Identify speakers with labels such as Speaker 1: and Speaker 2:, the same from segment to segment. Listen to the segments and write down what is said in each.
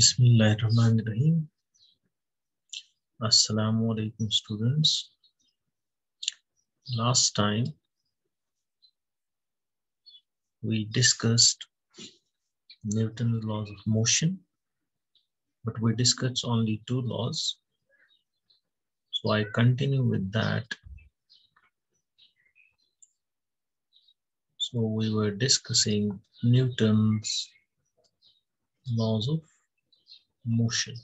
Speaker 1: Bismillahirrahmanirrahim. Assalamu alaikum students. Last time we discussed Newton's laws of motion, but we discussed only two laws. So I continue with that. So we were discussing Newton's laws of motion.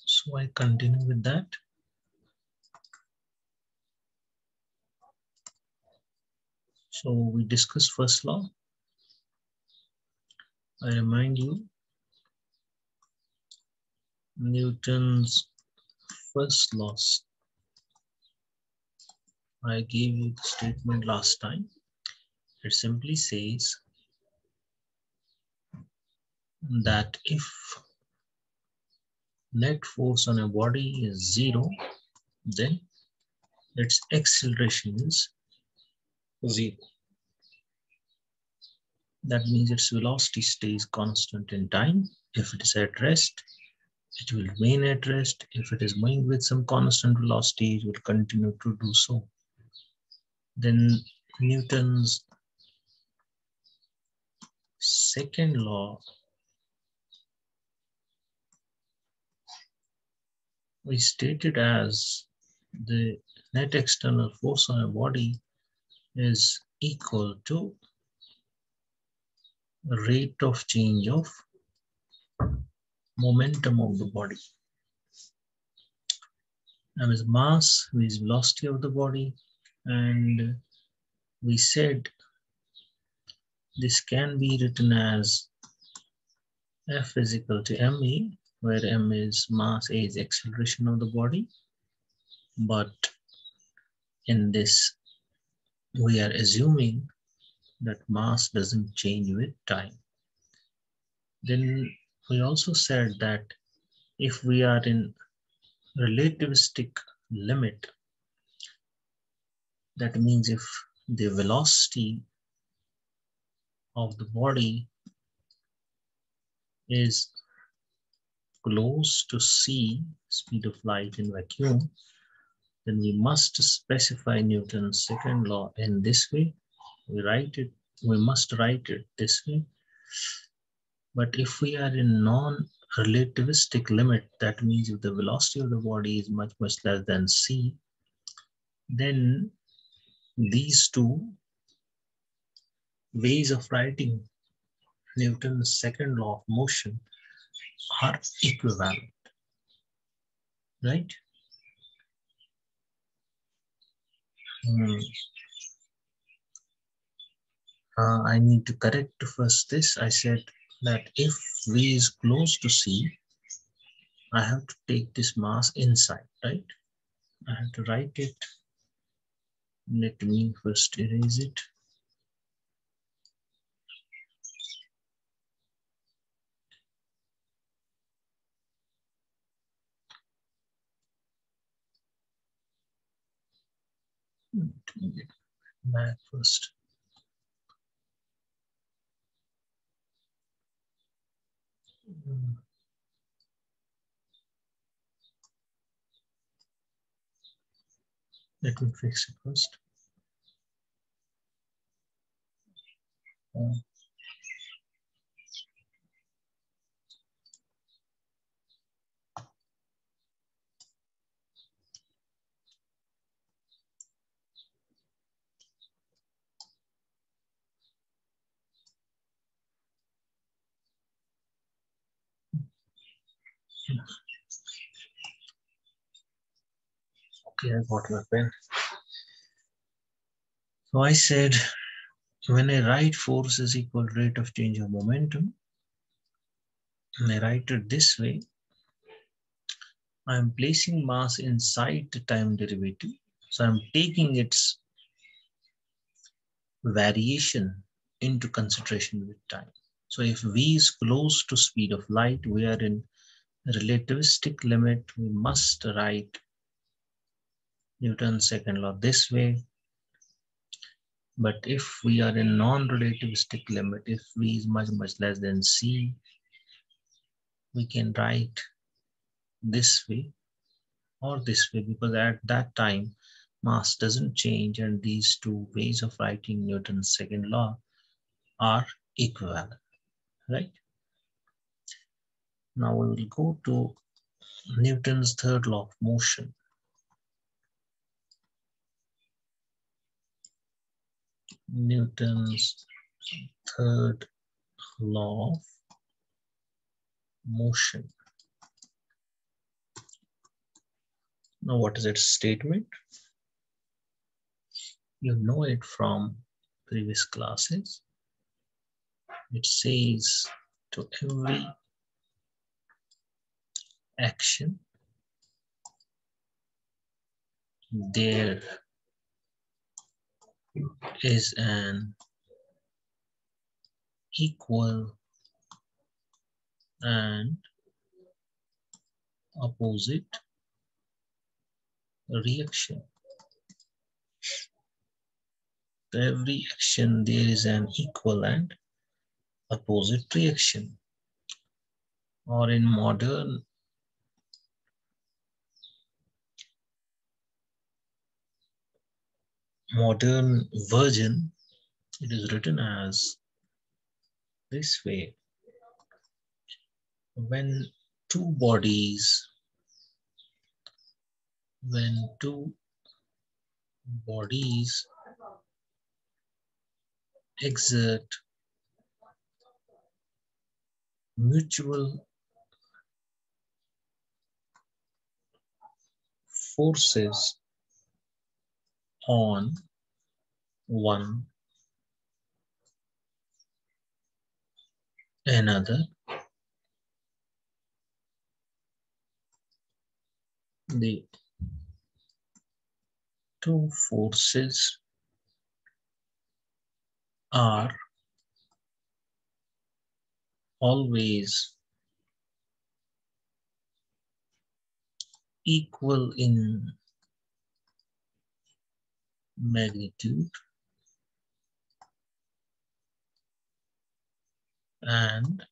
Speaker 1: So I continue with that. So we discussed first law. I remind you, Newton's first laws. I gave you the statement last time. It simply says that if net force on a body is zero, then its acceleration is zero. That means its velocity stays constant in time. If it is at rest, it will remain at rest. If it is moving with some constant velocity, it will continue to do so. Then Newton's second law we stated as the net external force on a body is equal to rate of change of momentum of the body. M is mass, V is velocity of the body, and we said this can be written as F is equal to ma, where m is mass, a is acceleration of the body. But in this, we are assuming that mass doesn't change with time. Then we also said that if we are in relativistic limit, that means if the velocity of the body is close to c, speed of light in vacuum, then we must specify Newton's second law in this way. We must write it this way. But if we are in non-relativistic limit, that means if the velocity of the body is much less than c, then these two ways of writing Newton's second law of motion are equivalent, right? I need to correct first this. I said that if V is close to C, I have to take this mass inside, right? I have to write it. Let me first erase it. Let me get back first. Let me fix it first. Okay, I got my pen. So I said, when I write force is equal rate of change of momentum, and I write it this way, I am placing mass inside the time derivative. So I'm taking its variation into consideration with time. So if v is close to speed of light, we are in relativistic limit, we must write Newton's second law this way. But if we are in non-relativistic limit, if V is much less than C, we can write this way or this way, because at that time mass doesn't change and these two ways of writing Newton's second law are equivalent, right? Now we will go to Newton's third law of motion. Newton's third law of motion. Now what is its statement? You know it from previous classes. It says to every action there is an equal and opposite reaction. To every action there is an equal and opposite reaction. Or in modern version, it is written as this way. When two bodies exert mutual forces on one another, the two forces are always equal in magnitude and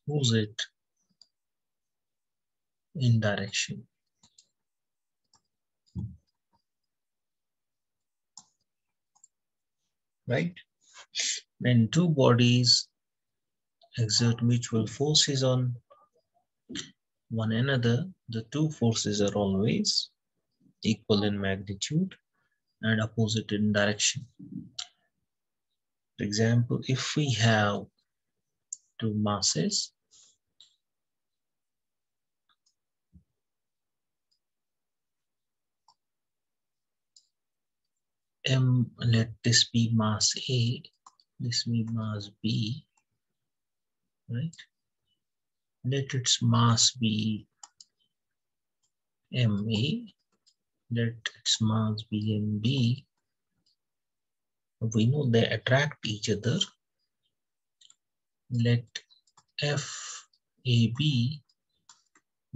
Speaker 1: opposite in direction. Right? When two bodies exert mutual forces on one another, the two forces are always equal in magnitude and opposite in direction. For example, if we have two masses, let this be mass A, this be mass B, right? Let its mass be MA, let its mass be MB. We know they attract each other. Let FAB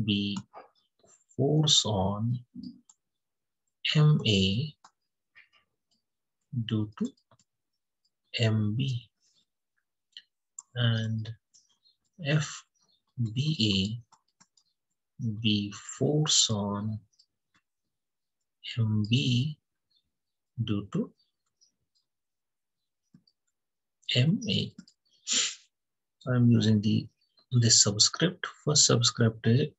Speaker 1: be force on MA due to MB, and FBA be force on MB due to MA. I'm using this subscript, first subscript A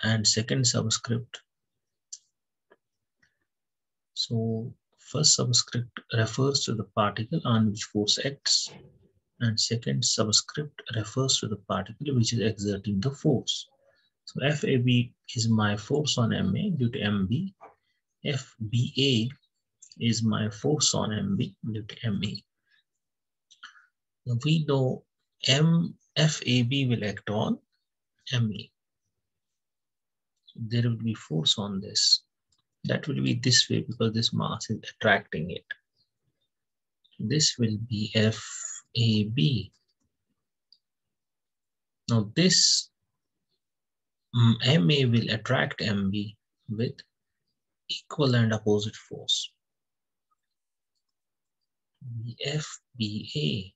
Speaker 1: and second subscript. So first subscript refers to the particle on which force acts, and second subscript refers to the particle which is exerting the force. So FAB is my force on MA due to MB. FBA is my force on MB due to MA. Now we know FAB will act on MA. So there will be force on this. That will be this way because this mass is attracting it. This will be FAB. Now this MA will attract MB with equal and opposite force. FBA.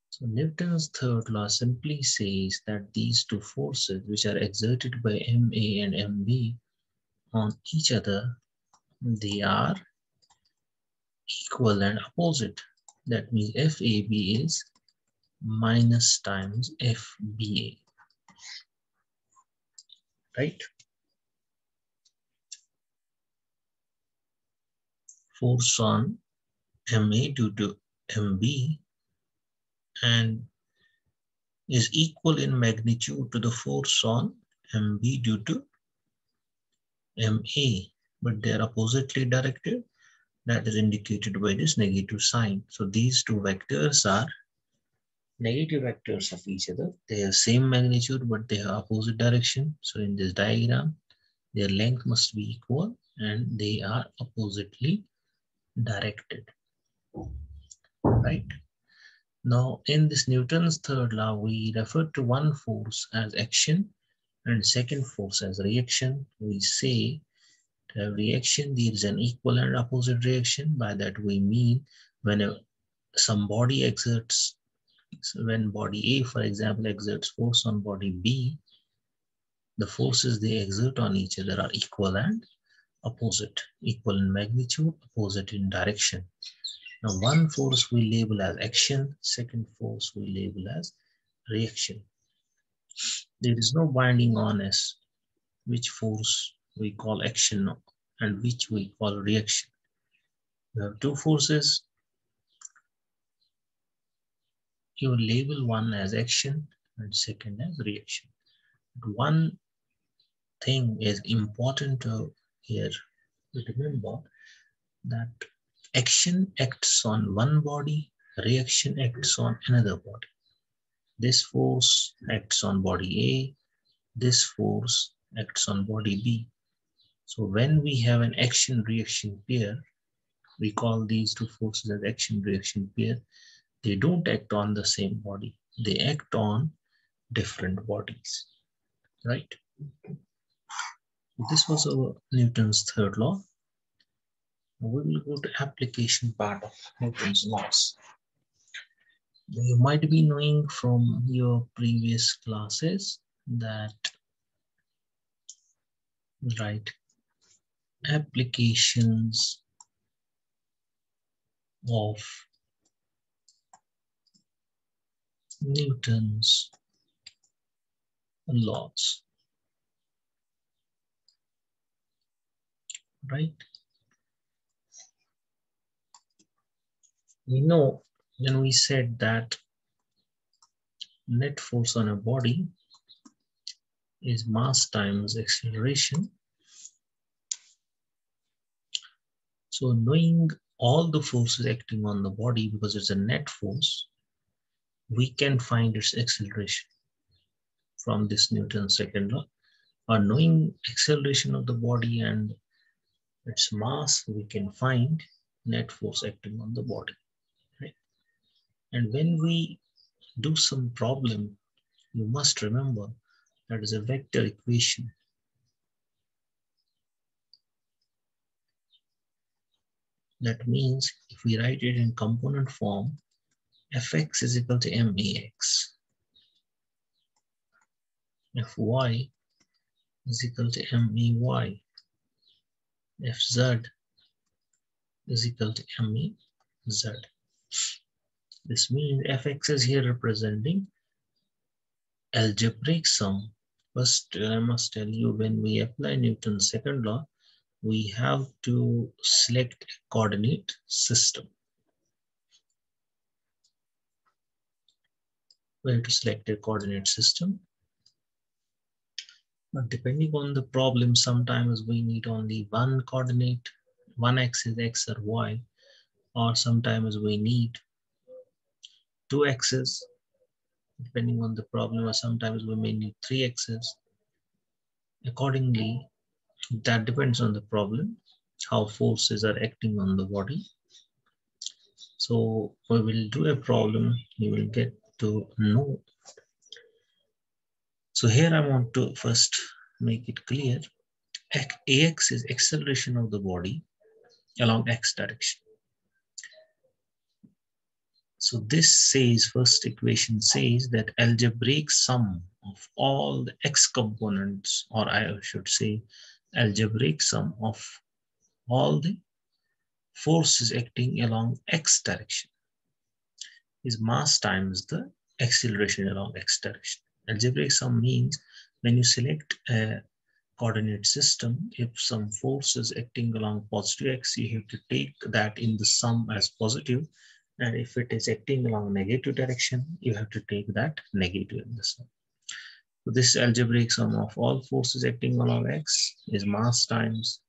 Speaker 1: So Newton's third law simply says that these two forces, which are exerted by MA and MB on each other, they are equal and opposite. That means FAB is minus times FBA, right? Force on MA due to MB and is equal in magnitude to the force on MB due to MA, but they are oppositely directed. That is indicated by this negative sign. So these two vectors are negative vectors of each other. They have same magnitude, but they have opposite direction. So in this diagram, their length must be equal and they are oppositely directed, right? Now, in this Newton's third law, we refer to one force as action and second force as reaction. We say to have reaction, there is an equal and opposite reaction. By that we mean when some body exerts, so when body A, for example, exerts force on body B, the forces they exert on each other are equal and opposite, equal in magnitude, opposite in direction. Now, one force we label as action, second force we label as reaction. There is no binding on us which force we call action and which we call reaction. You have two forces, you label one as action and second as reaction. But one thing is important to here to remember, that action acts on one body, reaction acts on another body. This force acts on body A, this force acts on body B. So when we have an action-reaction pair, we call these two forces as action-reaction pair. They don't act on the same body. They act on different bodies, right? This was our Newton's third law. We will go to application part of Newton's laws. You might be knowing from your previous classes that, right, applications of Newton's laws, right? We know when we said that net force on a body is mass times acceleration. So knowing all the forces acting on the body, because it's a net force, we can find its acceleration from this Newton's second law. Or knowing acceleration of the body and its mass, we can find net force acting on the body, right? And when we do some problem, you must remember that is a vector equation. That means if we write it in component form, Fx is equal to max, Fy is equal to may, Fz is equal to maz. This means Fx is here representing algebraic sum. First, I must tell you, when we apply Newton's second law, we have to select a coordinate system. We have to select a coordinate system. But depending on the problem, sometimes we need only one coordinate, one axis, x or y, or sometimes we need two axes, depending on the problem, or sometimes we may need three axes. Accordingly, that depends on the problem, how forces are acting on the body. So we will do a problem, you will get to know. So here I want to first make it clear Ax is acceleration of the body along x direction. So this says, first equation says that algebraic sum of all the x components, or I should say algebraic sum of all the forces acting along x direction is mass times the acceleration along x direction. Algebraic sum means when you select a coordinate system, if some force is acting along positive x, you have to take that in the sum as positive, and if it is acting along negative direction, you have to take that negative in the sum. So this algebraic sum of all forces acting along x is mass times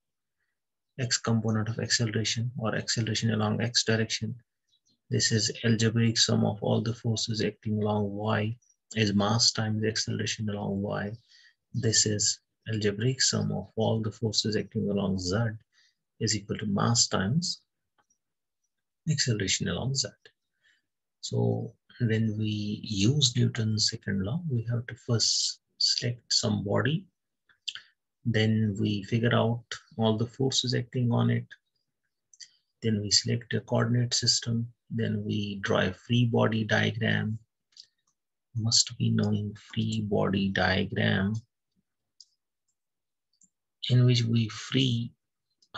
Speaker 1: x component of acceleration, or acceleration along x direction. This is algebraic sum of all the forces acting along y is mass times the acceleration along y. This is algebraic sum of all the forces acting along z is equal to mass times acceleration along z. So when we use Newton's second law, we have to first select some body, then we figure out all the forces acting on it, then we select a coordinate system, then we draw a free body diagram. Must be knowing free body diagram, in which we free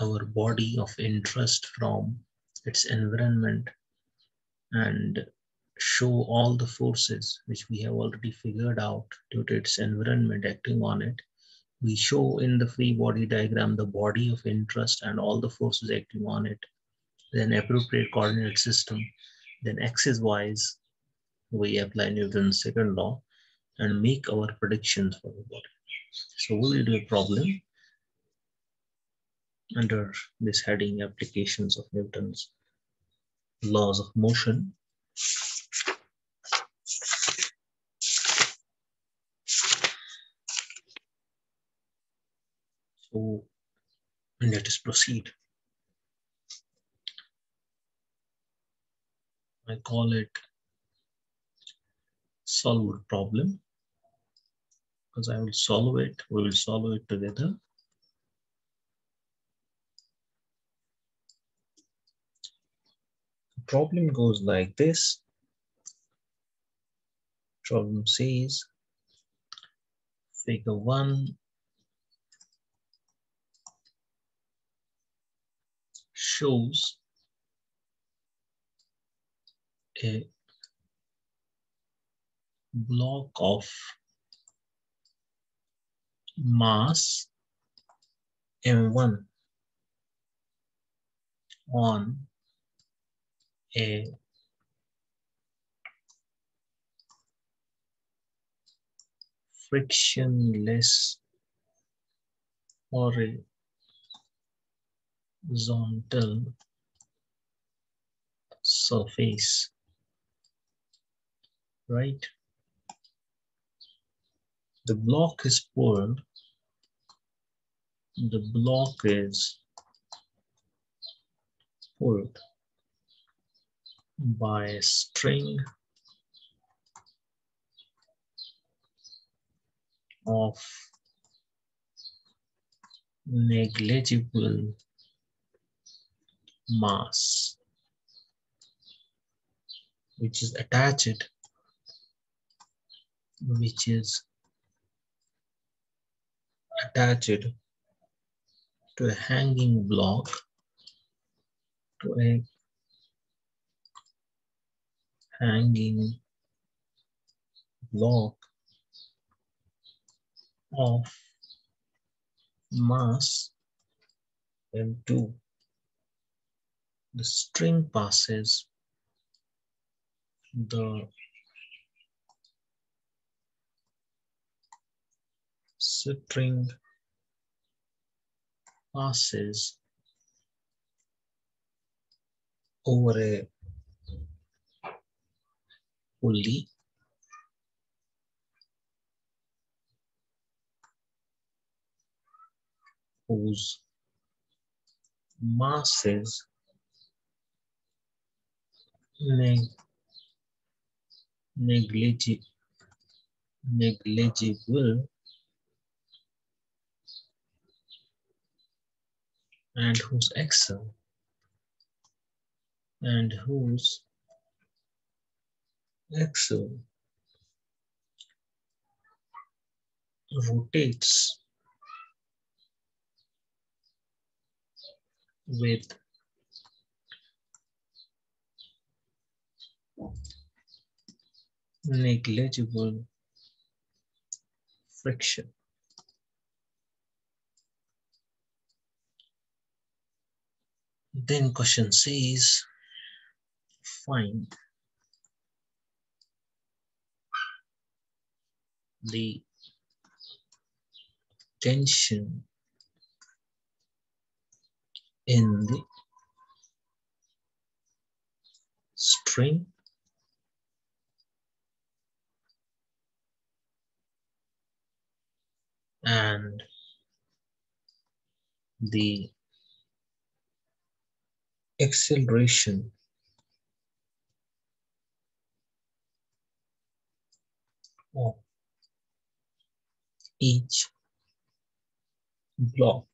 Speaker 1: our body of interest from its environment and show all the forces which we have already figured out due to its environment acting on it. We show in the free body diagram the body of interest and all the forces acting on it, then appropriate coordinate system, then axis wise we apply Newton's second law and make our predictions for the body. So we will do a problem under this heading, applications of Newton's laws of motion. So let us proceed. I call it solved problem because I will solve it. We will solve it together. The problem goes like this. Problem says figure 1 shows a block of mass m1 on a frictionless horizontal surface, right? The block is pulled. The block is pulled by a string of negligible mass, which is attached to a hanging block, of mass m2. The string passes over a pulley whose mass is negligible and whose axle axle rotates with negligible friction. Then question says, find the tension in the string and the acceleration of each block.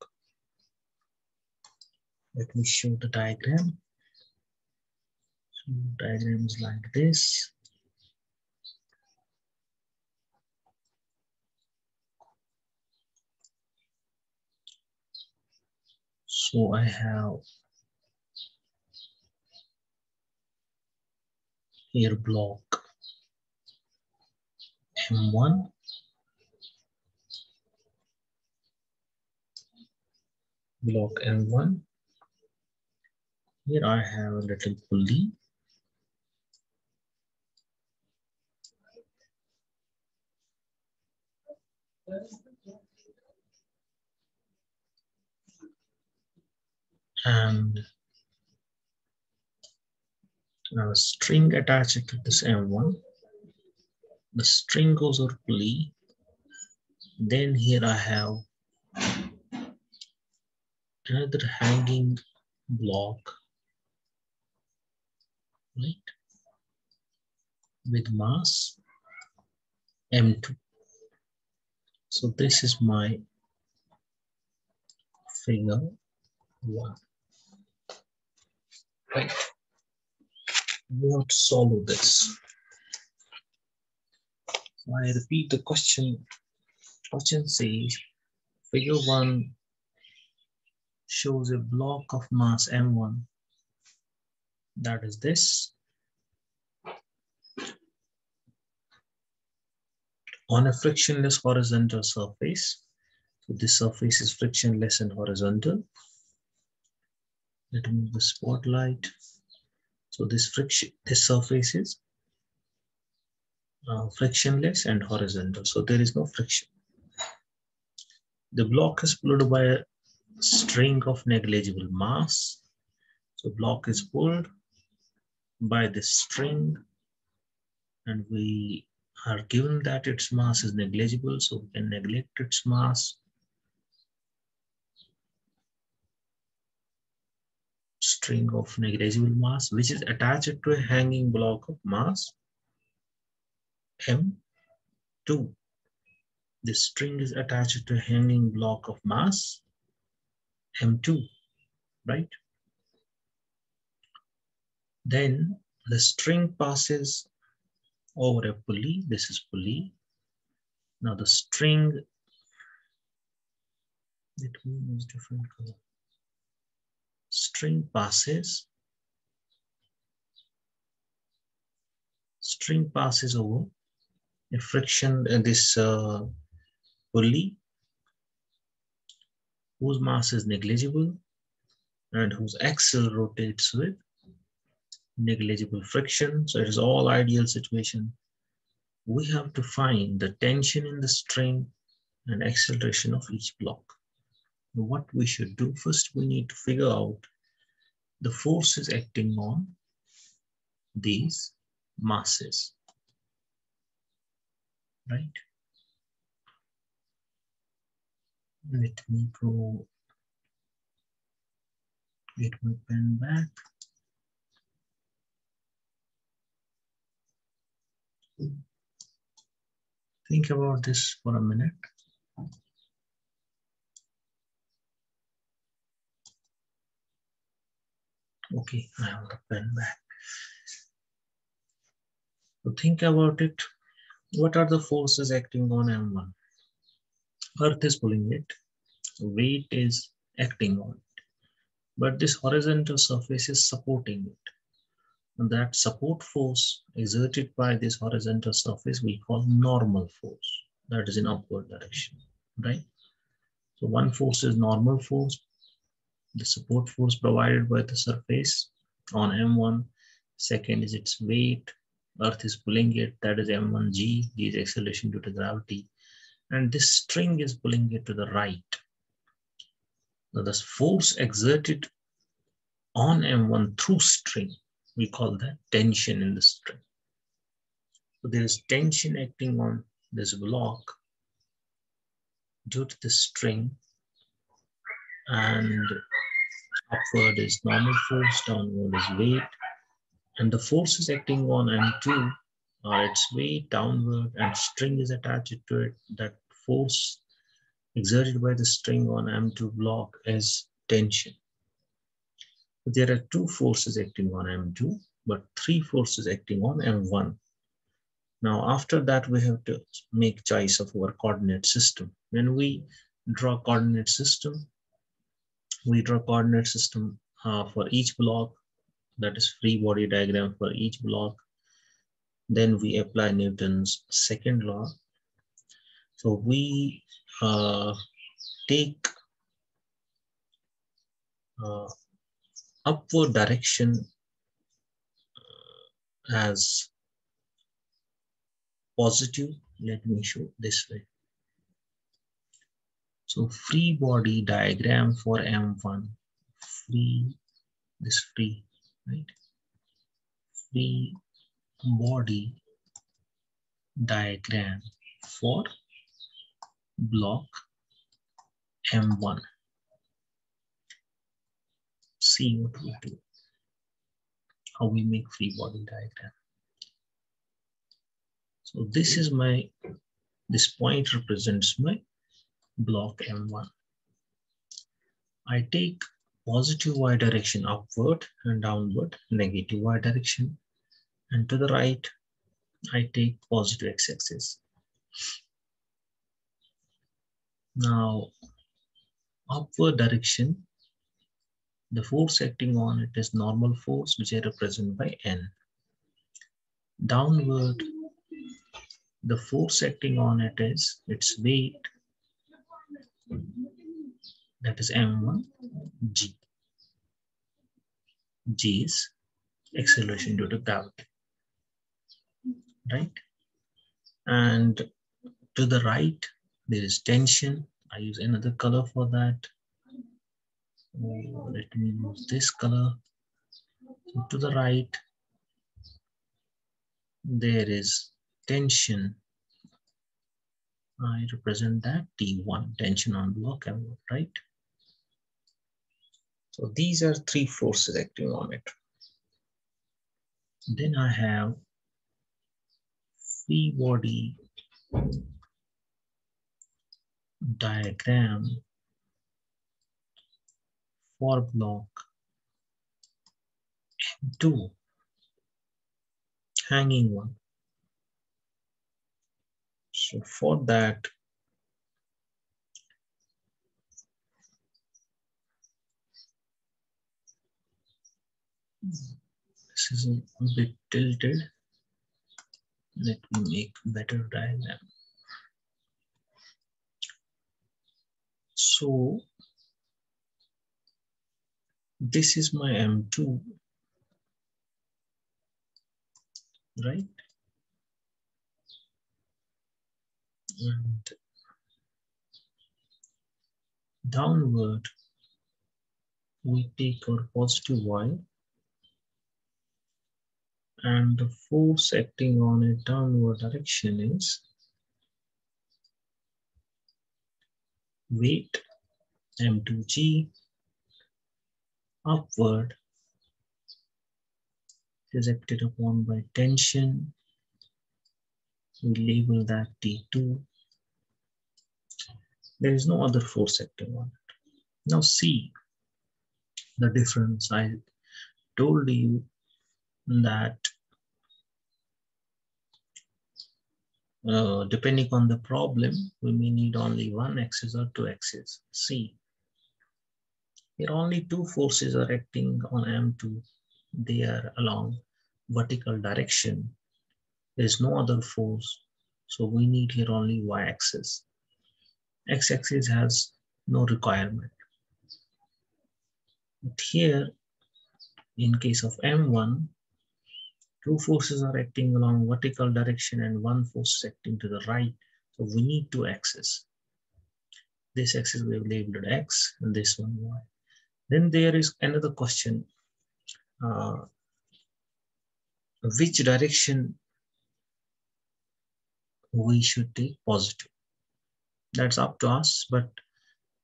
Speaker 1: Let me show the diagram. So diagram is like this. So I have here block M1, block M1. Here I have a little pulley. And a string attached to this M1. The string goes over pulley. Then here I have another hanging block, right, with mass M2. So this is my figure 1, right? We have to solve this. So I repeat the question. Question says, figure 1 shows a block of mass M1, that is this, on a frictionless horizontal surface. So this surface is frictionless and horizontal. Let me move the spotlight. So this surface is frictionless and horizontal. So there is no friction. The block is pulled by a string of negligible mass. So block is pulled by this string, and we are given that its mass is negligible, so we can neglect its mass. String of negligible mass, which is attached to a hanging block of mass M2. This string is attached to a hanging block of mass M2, right? Then the string passes over a pulley. This is pulley. Now the string, let me use different color. String passes over a friction, this pulley whose mass is negligible and whose axle rotates with negligible friction. So it is all ideal situation. We have to find the tension in the string and acceleration of each block. What we should do first, we need to figure out the forces acting on these masses, right? Let me go get my pen back. Think about this for a minute. Okay, I have the pen back. So think about it. What are the forces acting on M1? Earth is pulling it, weight is acting on it, but this horizontal surface is supporting it. And that support force exerted by this horizontal surface we call normal force, that is in upward direction, right? So one force is normal force, the support force provided by the surface on M1. Second is its weight, Earth is pulling it, that is M1G, G is acceleration due to gravity, and this string is pulling it to the right. Now the force exerted on M1 through string, we call that tension in the string. So there is tension acting on this block due to the string, and upward is normal force, downward is weight, and the forces acting on M2 are its weight, downward, and string is attached to it. That force exerted by the string on M2 block is tension. There are two forces acting on M2, but three forces acting on M1. Now, after that, we have to make choice of our coordinate system. When we draw coordinate system, we draw coordinate system for each block, that is free body diagram for each block. Then we apply Newton's second law. So we take upward direction as positive. Let me show this way. So free body diagram for M1, free, right? Free body diagram for block M1. See what we do, how we make free body diagram. So this point represents my block M1. I take positive y direction upward and downward, negative y direction, and to the right, I take positive x-axis. Now, upward direction, the force acting on it is normal force, which I represent by N. Downward, the force acting on it is its weight, that is M1G. G is acceleration due to gravity, right? And to the right, there is tension. I use another color for that. Let me use this color. So to the right, there is tension. I represent that T1, tension on block M1, right? So these are three forces acting on it. Then I have free body diagram for block M2, hanging one. So for that, this is a bit tilted. Let me make better diagram. So this is my M2, right? And downward, we take our positive y, and the force acting on a downward direction is weight, M2G. Upward is acted upon by tension. We label that T2. There is no other force acting on it. Now see the difference. I told you that depending on the problem, we may need only one axis or two axes. See, here only two forces are acting on M2. They are along vertical direction. There is no other force, so we need here only y-axis. X-axis has no requirement. But here, in case of M1, two forces are acting along vertical direction and one force is acting to the right. So we need two axes. This axis we have labeled X and this one Y. Then there is another question. Which direction we should take positive? That's up to us, but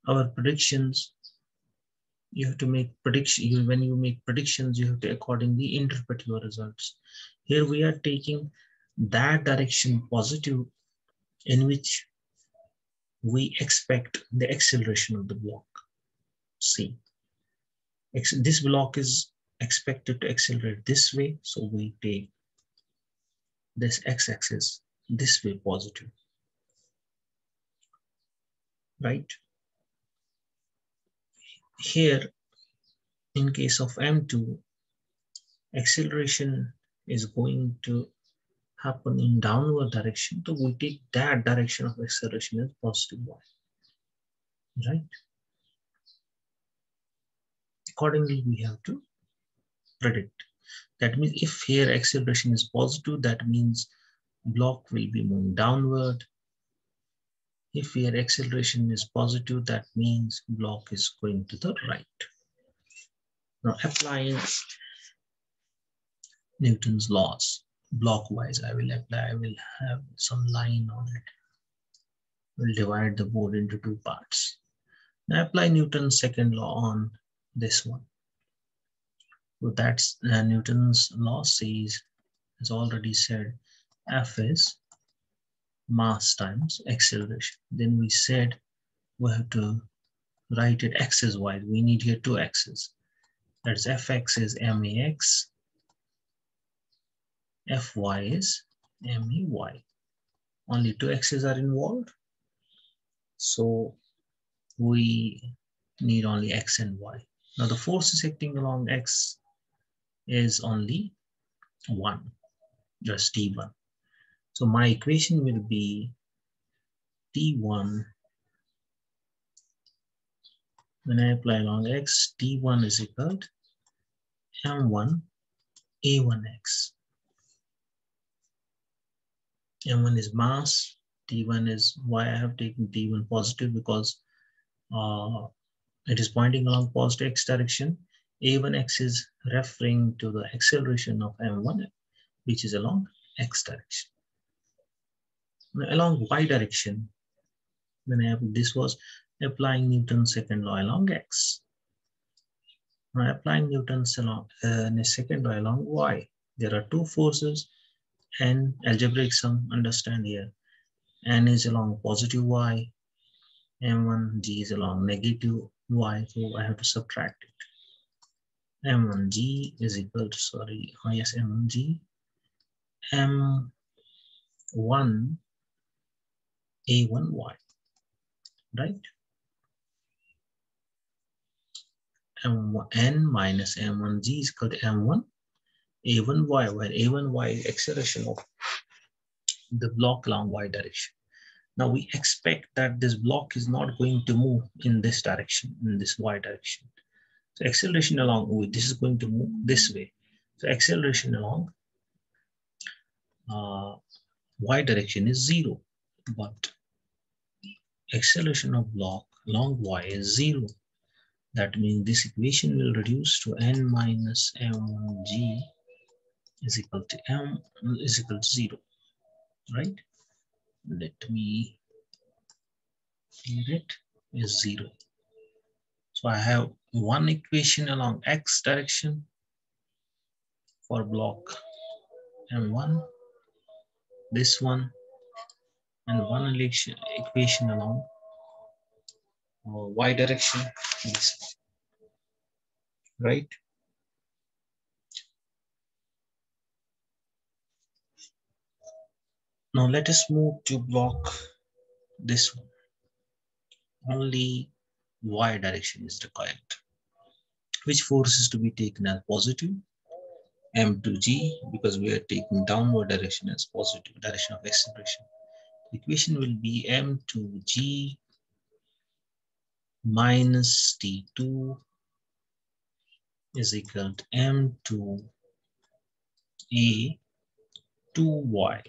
Speaker 1: our predictions, you have to make prediction. When you make predictions, you have to accordingly interpret your results. Here we are taking that direction positive in which we expect the acceleration of the block. See, this block is expected to accelerate this way, so we take this x-axis this way positive, right? Here, in case of M2, acceleration is going to happen in downward direction, so we take that direction of acceleration as positive y, right? Accordingly, we have to predict. That means if here acceleration is positive, that means block will be moving downward. If here acceleration is positive, that means block is going to the right. Now applying Newton's laws blockwise, I will have some line on it. We'll divide the board into two parts. Now apply Newton's second law on this one. So that's Newton's law says, as already said, F is mass times acceleration. Then we said we have to write it axis wise. We need here two axes. That's Fx is max, Fy is may. Only two axes are involved, so we need only x and y. Now the forces acting along x is only one, just T1. So my equation will be T1. When I apply along x, T1 is equal to M1 A1x. M1 is mass, T1 is why I have taken T1 positive because it is pointing along positive x direction. A1x is referring to the acceleration of M1, which is along x direction. Now, along y direction, when this was applying Newton's second law along x. Now applying Newton's second law along y. There are two forces and algebraic sum, understand here. N is along positive y, M1G is along negative y, so I have to subtract it. M1G is equal to, yes, M1G, M1 A1y, right? N minus M1G is equal to M1 A1y, where A1y is acceleration of the block along y direction. Now we expect that this block is not going to move in this direction, in this y direction. So acceleration along this is going to move this way. So acceleration along y direction is 0, but acceleration of block along y is 0. That means this equation will reduce to n minus m1g is equal to 0, right? Let me clear it, is 0. So I have one equation along x direction for block M1, this one, and one equation along y direction, this one, right? Now let us move to block this one. Only y direction is required. Which force is to be taken as positive? M to G, because we are taking downward direction as positive direction of acceleration. The equation will be M to G minus T2 is equal to M to A to Y.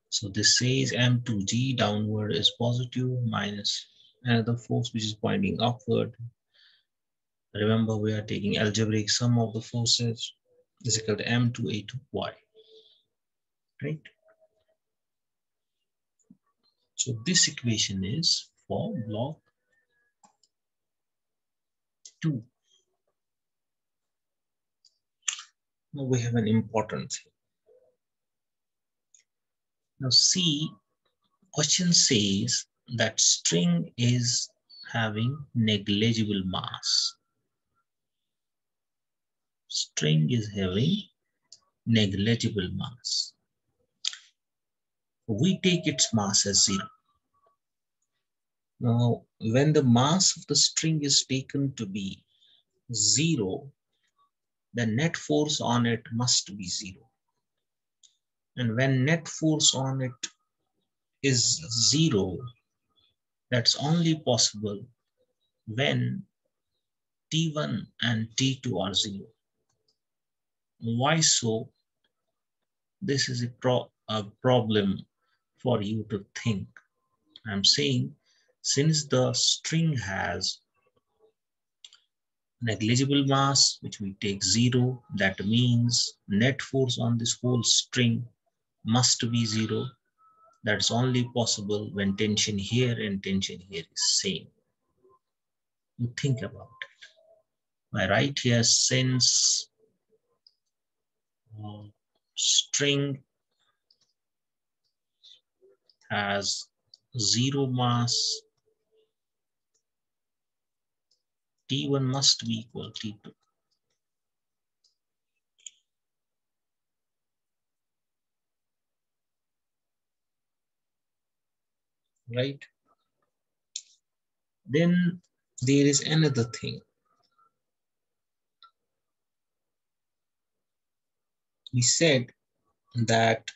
Speaker 1: So this says M to G downward is positive minus another force which is pointing upward. Remember, we are taking algebraic sum of the forces is equal to M to A to Y, right? So this equation is for block 2. Now we have an important thing. Now see, question says that string is having negligible mass. String is having negligible mass. We take its mass as 0. Now, when the mass of the string is taken to be 0, the net force on it must be 0. And when net force on it is 0, that's only possible when T1 and T2 are 0. Why so? This is a problem for you to think. I'm saying since the string has negligible mass, which we take 0, that means net force on this whole string must be 0. That's only possible when tension here and tension here is same. You think about it. I write here since string has 0 mass, T1 must be equal to T2. Right? Then there is another thing. We said that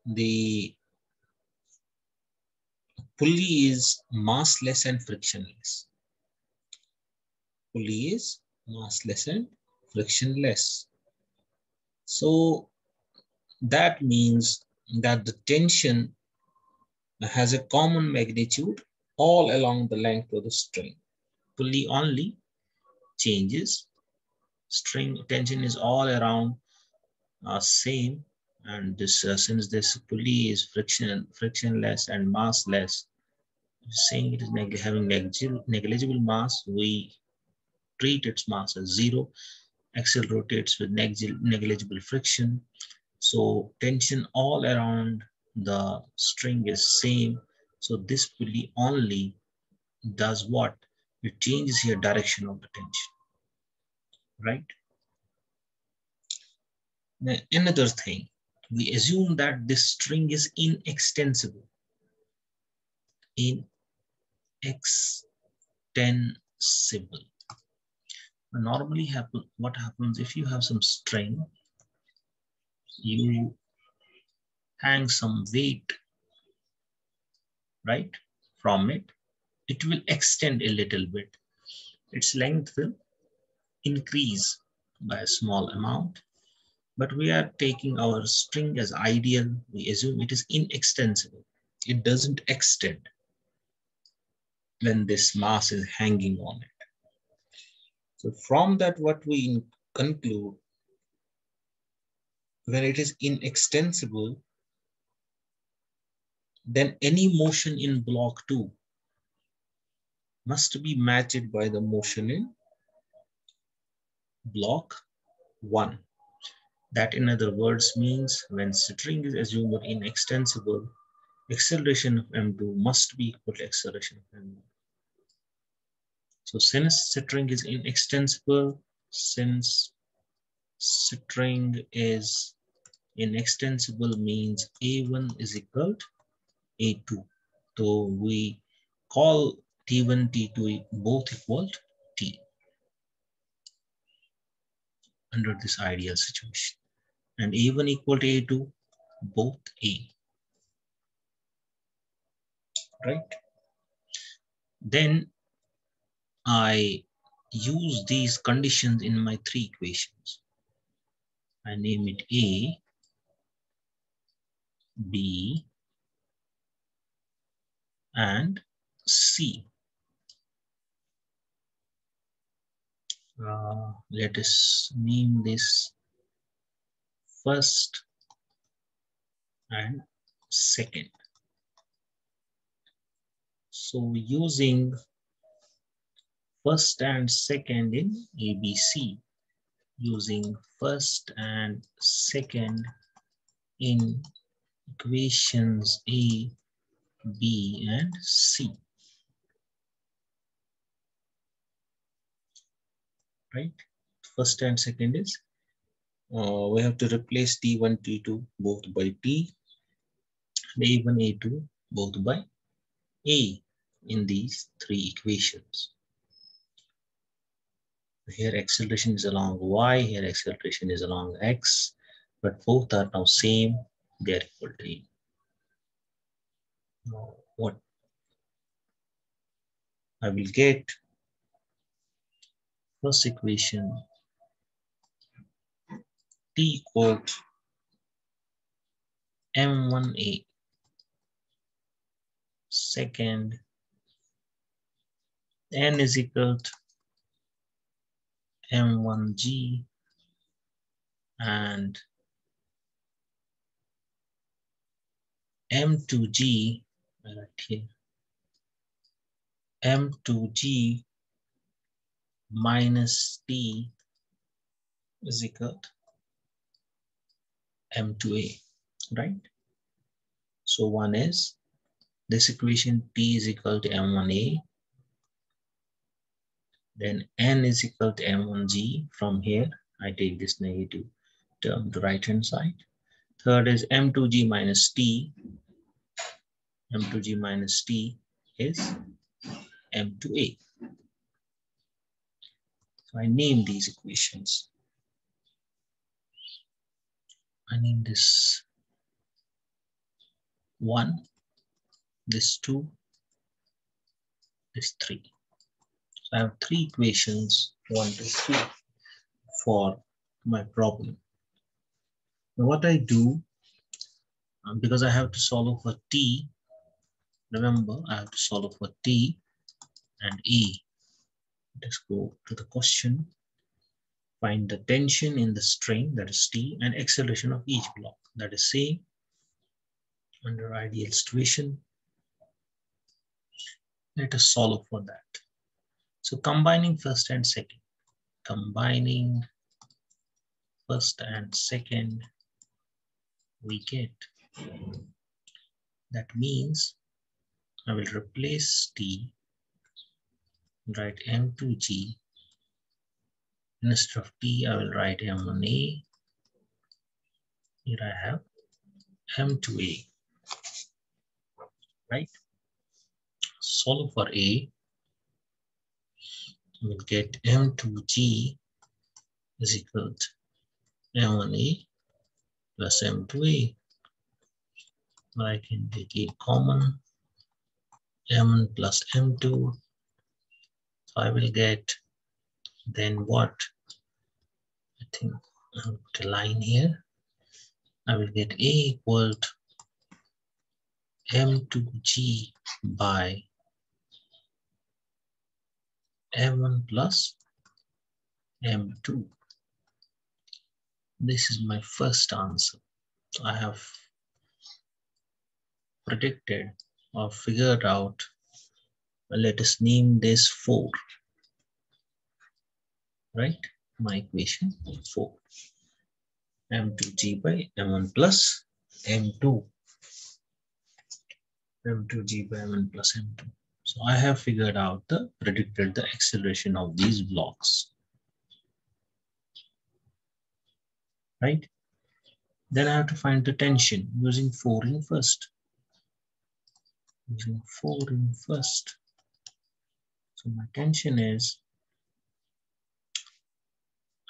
Speaker 1: the pulley is massless and frictionless. Pulley is massless and frictionless. So that means that the tension has a common magnitude all along the length of the string. Pulley only changes. String tension is all around same, and this since this pulley is frictionless and massless, saying it is having negligible mass, we treat its mass as 0. Axle rotates with negligible friction, so tension all around the string is same. So this pulley only does what? It changes here direction of the tension, right? Now, another thing, we assume that this string is inextensible. Inextensible. Normally what happens if you have some string, you hang some weight, right, from it, it will extend a little bit. Its length will increase by a small amount, but we are taking our string as ideal. We assume it is inextensible. It doesn't extend when this mass is hanging on it. So from that, what we conclude, when it is inextensible, then any motion in block 2 must be matched by the motion in block 1. That in other words means when string is assumed inextensible, acceleration of M2 must be equal to acceleration of M1. So since string is inextensible, since string is in extensible means A1 is equal to A2. So we call T1, T2 both equal to T under this ideal situation. And A1 equal to A2, both A, right? Then I use these conditions in my three equations. I name it A, B, and C. Let us name this first and second. So using first and second in ABC, using first and second in equations A, B, and C, right? First and second is, we have to replace T1, T2 both by T, and A1, A2 both by A in these three equations. Here acceleration is along Y, here acceleration is along X, but both are now same, they are equal to A. Now what I will get, first equation T equal to M1A, second N is equal to M1G, and M2G, right here, M2G minus T is equal to M2A, right? So one is this equation T is equal to M1A, then N is equal to M1G. From here, I take this negative term to right hand side. Third is M2G minus T. M2G minus T is M2A. So I name these equations. I name this 1, this 2, this 3. So I have 3 equations, 1 to 3, for my problem. Now what I do, because I have to solve for T, remember I have to solve for T and A. Let's go to the question. Find the tension in the string, that is T, and acceleration of each block, that is C, under ideal situation. Let us solve for that. So combining first and second, combining first and second, we get, that means I will replace T, write M2G. Instead of T, I will write M1A. Here I have M2A, right? Solve for A, we'll get M2G is equal to M1A plus M2A. I can take A common, M1 plus M2. So I will get, then what? I think I'll put a line here. I will get A equal to M2G by M1 plus M2. This is my first answer. I have predicted or figured out, let us name this 4, right? My equation 4. M2G by M1 plus M2. M2G by M1 plus M2. So I have figured out predicted the acceleration of these blocks, right? Then I have to find the tension using 4 ring first. Using 4 ring first. So my tension is,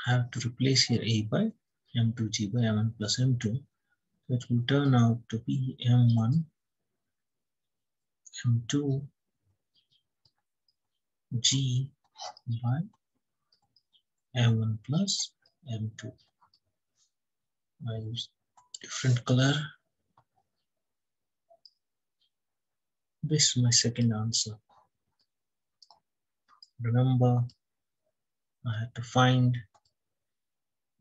Speaker 1: I have to replace here A by M2G by M1 plus M2. So it will turn out to be M1, M2, G by M1 plus M2. I use different color. This is my second answer. Remember, I had to find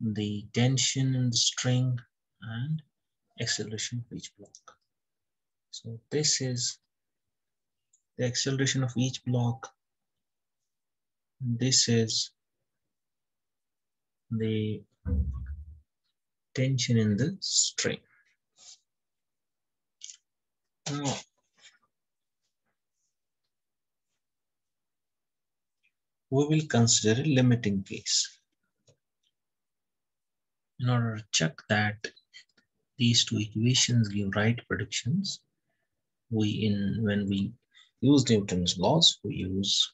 Speaker 1: the tension in the string and acceleration of each block. So this is the acceleration of each block. This is the tension in the string. Now, we will consider a limiting case. In order to check that these two equations give right predictions, when we use Newton's laws, we use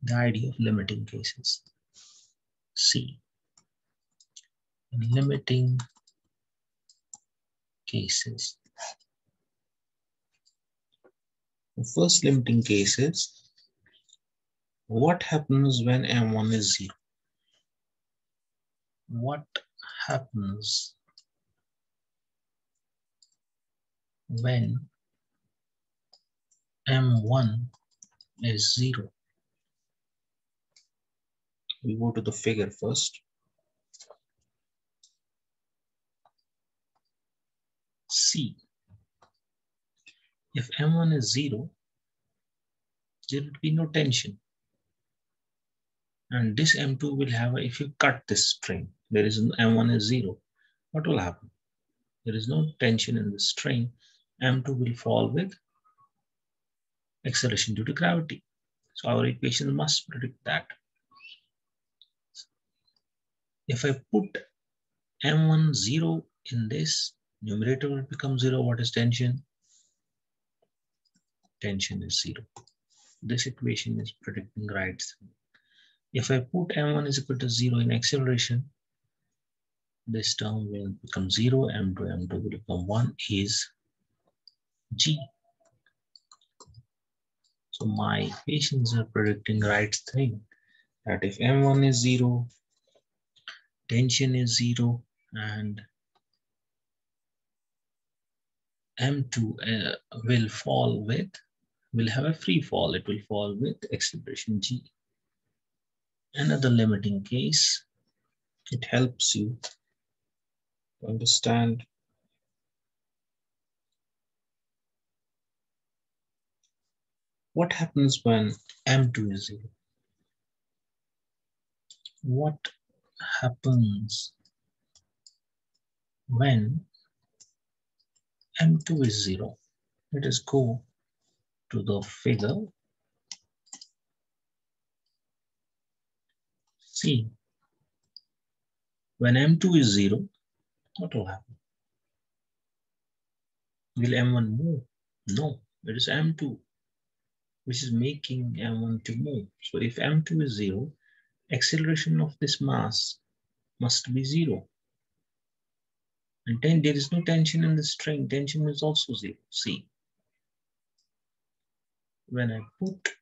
Speaker 1: the idea of limiting cases. See, in limiting cases, the first limiting case is, what happens when M1 is 0? What happens when M1 is 0? We go to the figure first. See, if M1 is 0, there would be no tension. And this M2 will have, if you cut this string, there is M1 is 0. What will happen? There is no tension in the string. M2 will fall with acceleration due to gravity. So our equation must predict that. If I put M1 0 in this, numerator will become 0. What is tension? Tension is 0. This equation is predicting right. If I put M1 is equal to 0 in acceleration, this term will become 0, M2 will become 1 is G. So my equations are predicting right thing, that if M1 is 0, tension is 0, and M2 will have a free fall. It will fall with acceleration G. Another limiting case, it helps you to understand what happens when M2 is 0. What happens when M2 is 0? Let us go to the figure. See, when M2 is 0, what will happen? Will M1 move? No, it is M2 which is making M1 to move. So if M2 is 0, acceleration of this mass must be 0. And then there is no tension in the string. Tension is also 0. See, when I put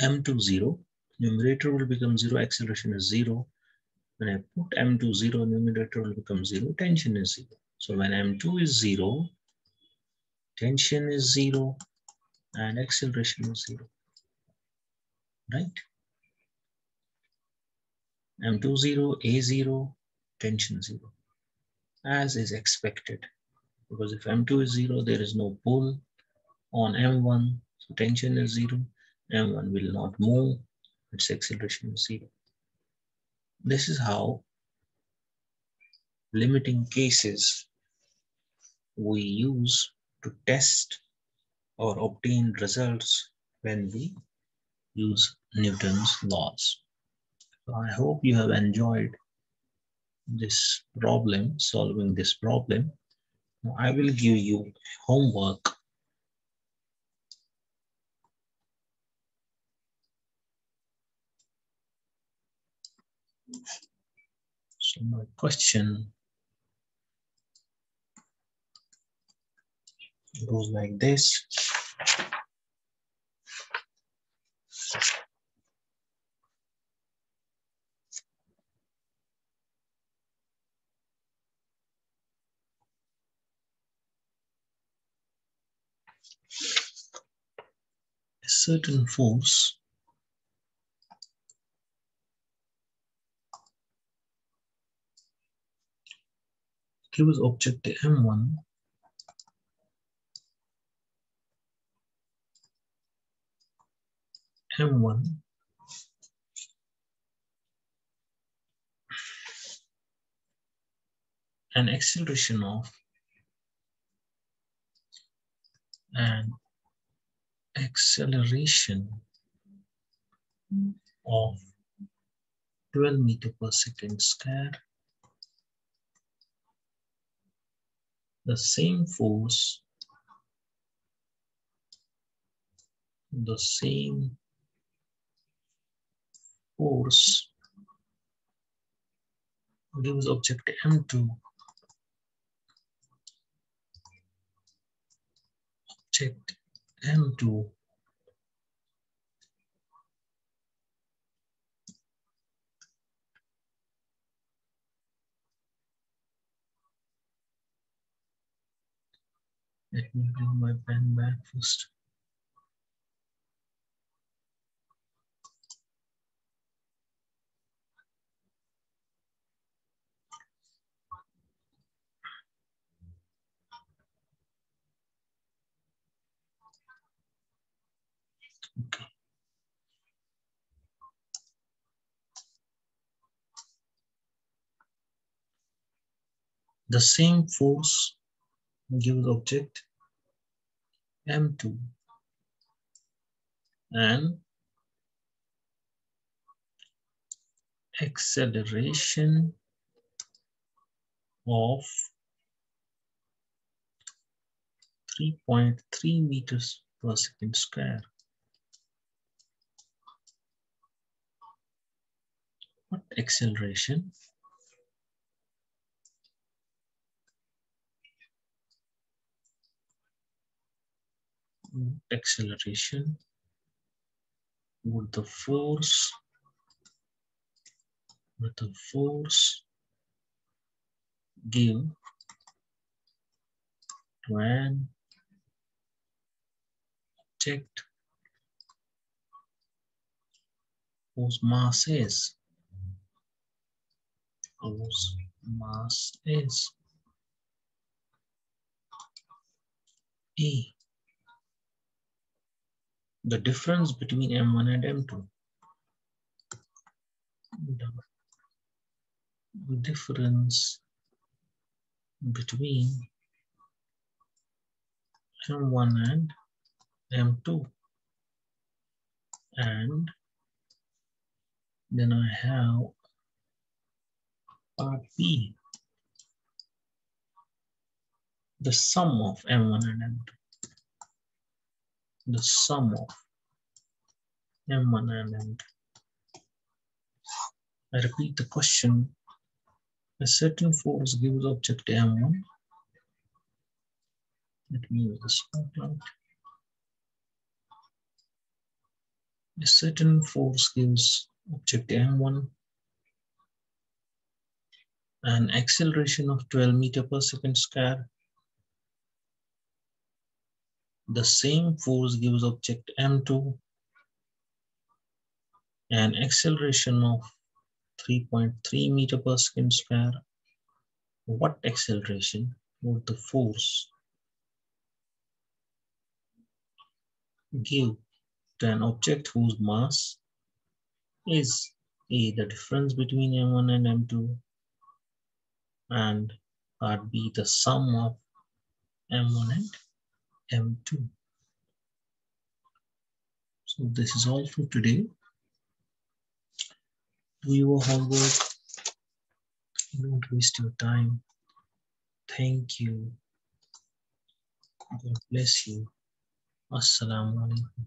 Speaker 1: M2 0, numerator will become 0, acceleration is 0. When I put M2 0, numerator will become 0, tension is 0. So when M2 is 0, tension is 0 and acceleration is 0, right? M2 0, A 0, tension 0, as is expected. Because if M2 is 0, there is no pull on M1, so tension is 0, M1 will not move, its acceleration is 0. This is how limiting cases we use to test or obtain results when we use Newton's laws. So I hope you have enjoyed this problem, solving this problem. Now I will give you homework. So my question goes like this. A certain force gives object M1 an acceleration of an acceleration of 12 meters per second square. The same force gives object M2 Let me bring my pen back first. Okay. The same force gives object M2 and acceleration of 3.3 meters per second square. What acceleration? Acceleration would the force give to an object whose mass is E. The difference between M1 and M2. The difference between M1 and M2. And then I have part B. The sum of M1 and M2. The sum of M1 and M2. I repeat the question. A certain force gives object M1. Let me use the spotlight. A certain force gives object M1 an acceleration of 12 meters per second square. The same force gives object M2 an acceleration of 3.3 meters per second square. What acceleration would the force give to an object whose mass is A, the difference between M1 and M2, and part B, the sum of M1 and M2. So this is all for today. Do your homework, Don't waste your time. Thank you. God bless you. Assalamu alaikum.